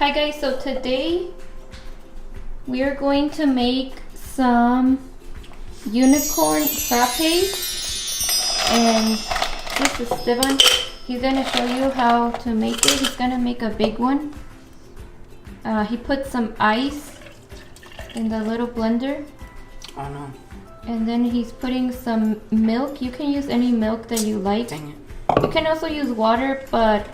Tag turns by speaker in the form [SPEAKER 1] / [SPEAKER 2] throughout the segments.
[SPEAKER 1] Hi guys, so today we are going to make some Unicorn Frappes, and this is Esteban. He's gonna show you how to make it. He's gonna make a big one. He put some ice in the little blender.
[SPEAKER 2] Oh no.
[SPEAKER 1] And then he's putting some milk. You can use any milk that you like.
[SPEAKER 2] Dang it.
[SPEAKER 1] You can also use water, but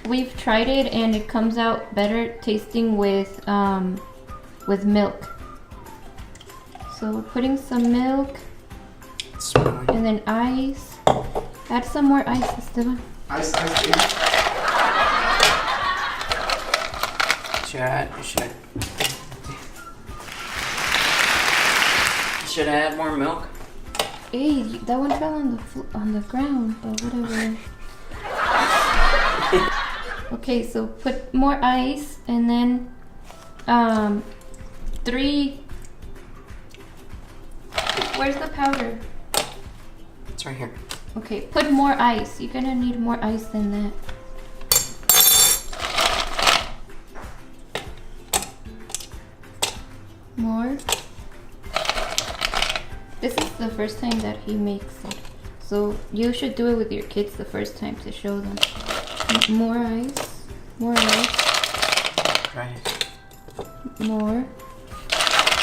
[SPEAKER 1] we've tried it and it comes out better tasting with milk. So we're putting some milk and then ice. Add some more ice, Esteban.
[SPEAKER 2] Ice. Should I add more milk?
[SPEAKER 1] Hey, that one fell on the ground, but whatever. Okay, so put more ice and then 3. Where's the powder?
[SPEAKER 2] It's right here.
[SPEAKER 1] Okay, put more ice. You're gonna need more ice than that. More. This is the first time that he makes it, so you should do it with your kids the first time to show them. More ice. More ice.
[SPEAKER 2] Right.
[SPEAKER 1] More.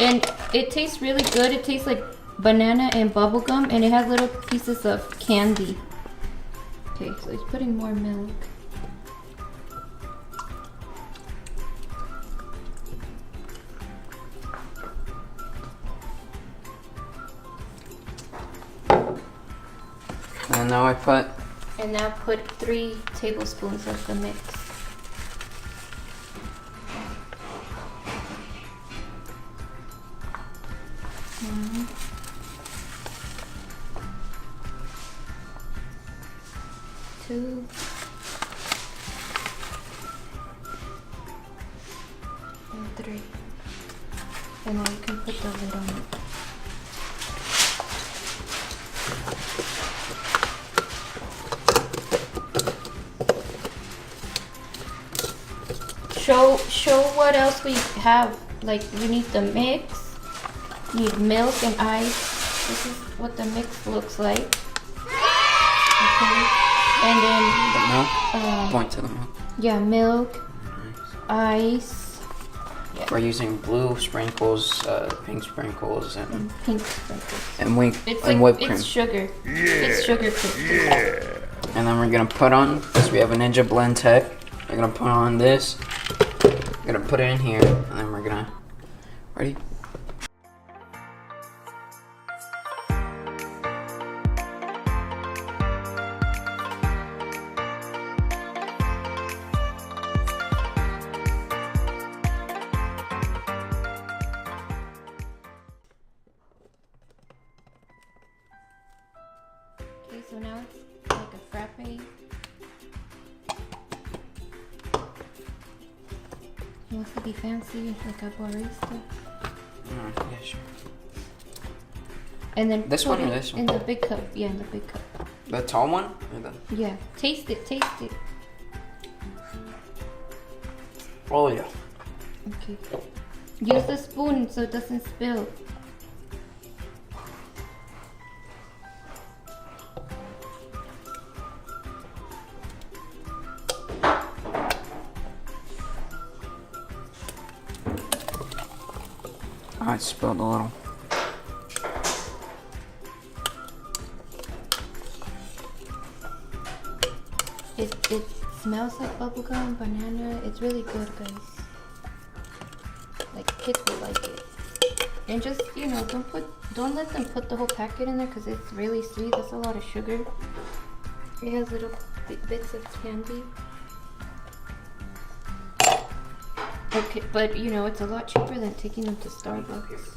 [SPEAKER 1] And it tastes really good. It tastes like banana and bubble gum, and it has little pieces of candy. Okay, so he's putting more milk.
[SPEAKER 2] And now I put...
[SPEAKER 1] And now put 3 tablespoons of the mix. One, 2, and 3. And now you can put the lid on it. Show what else we have. Like, you need the mix, you need milk and ice. This is what the mix looks like. Okay. And then
[SPEAKER 2] the milk? Point to the milk.
[SPEAKER 1] Yeah, milk,
[SPEAKER 2] Nice.
[SPEAKER 1] ice.
[SPEAKER 2] We're using blue sprinkles, pink sprinkles, and
[SPEAKER 1] Pink sprinkles.
[SPEAKER 2] and whipped cream.
[SPEAKER 1] It's sugar. It's sugar crystals.
[SPEAKER 2] And then we're gonna put on, because we have a Ninja Blend Tech, we're gonna put on this. We're gonna put it in here, and then we're gonna, ready?
[SPEAKER 1] Okay, so now it's like a frappe. He wants to be fancy, like a barista.
[SPEAKER 2] Yeah, sure.
[SPEAKER 1] And then
[SPEAKER 2] This
[SPEAKER 1] put
[SPEAKER 2] one or
[SPEAKER 1] it
[SPEAKER 2] this one?
[SPEAKER 1] in the big cup. Yeah, in the big cup.
[SPEAKER 2] The tall one? Or the...
[SPEAKER 1] Yeah, taste it.
[SPEAKER 2] Oh yeah.
[SPEAKER 1] Okay. Use the spoon so it doesn't spill.
[SPEAKER 2] Oh, I spilled a little.
[SPEAKER 1] It smells like bubblegum, banana. It's really good, guys. Like, kids will like it. And just, you know, don't let them put the whole packet in there because it's really sweet. That's a lot of sugar. It has little bits of candy. Okay, but you know, it's a lot cheaper than taking them to Starbucks.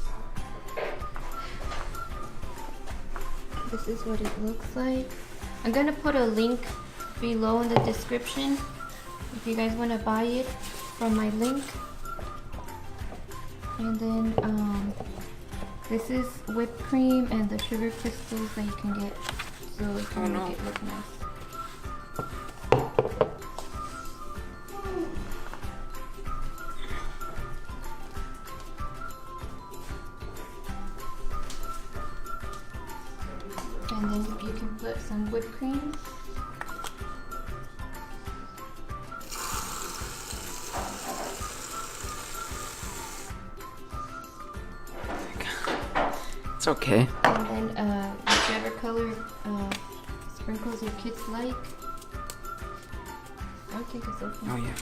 [SPEAKER 1] This is what it looks like. I'm gonna put a link below in the description if you guys want to buy it from my link. And then this is whipped cream and the sugar crystals that you can get, so it can make it look nice. And then you can put some whipped cream.
[SPEAKER 2] It's okay.
[SPEAKER 1] And then whichever color sprinkles your kids like. Okay, it's open.
[SPEAKER 2] Oh yeah.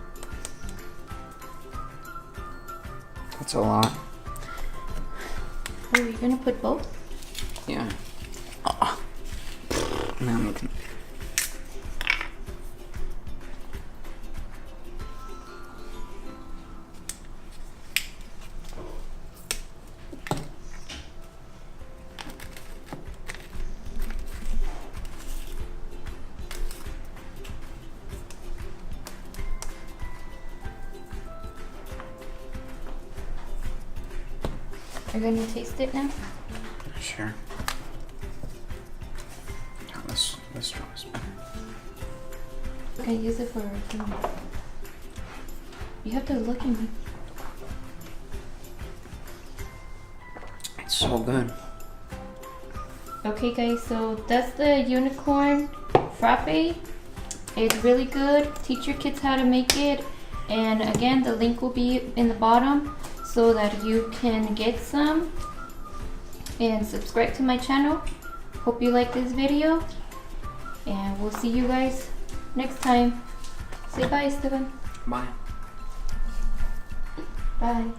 [SPEAKER 2] That's a lot.
[SPEAKER 1] Oh, you're gonna put both?
[SPEAKER 2] Yeah. Oh. Now we can.
[SPEAKER 1] Are you gonna taste it now?
[SPEAKER 2] Sure. Oh, this straw is better.
[SPEAKER 1] Okay, use it for food. You have to look at me.
[SPEAKER 2] It's so good.
[SPEAKER 1] Okay guys, so that's the Unicorn Frappe. It's really good. Teach your kids how to make it. And again, the link will be in the bottom so that you can get some. And subscribe to my channel. Hope you like this video. And we'll see you guys next time. Say bye, Esteban.
[SPEAKER 2] Bye.
[SPEAKER 1] Bye.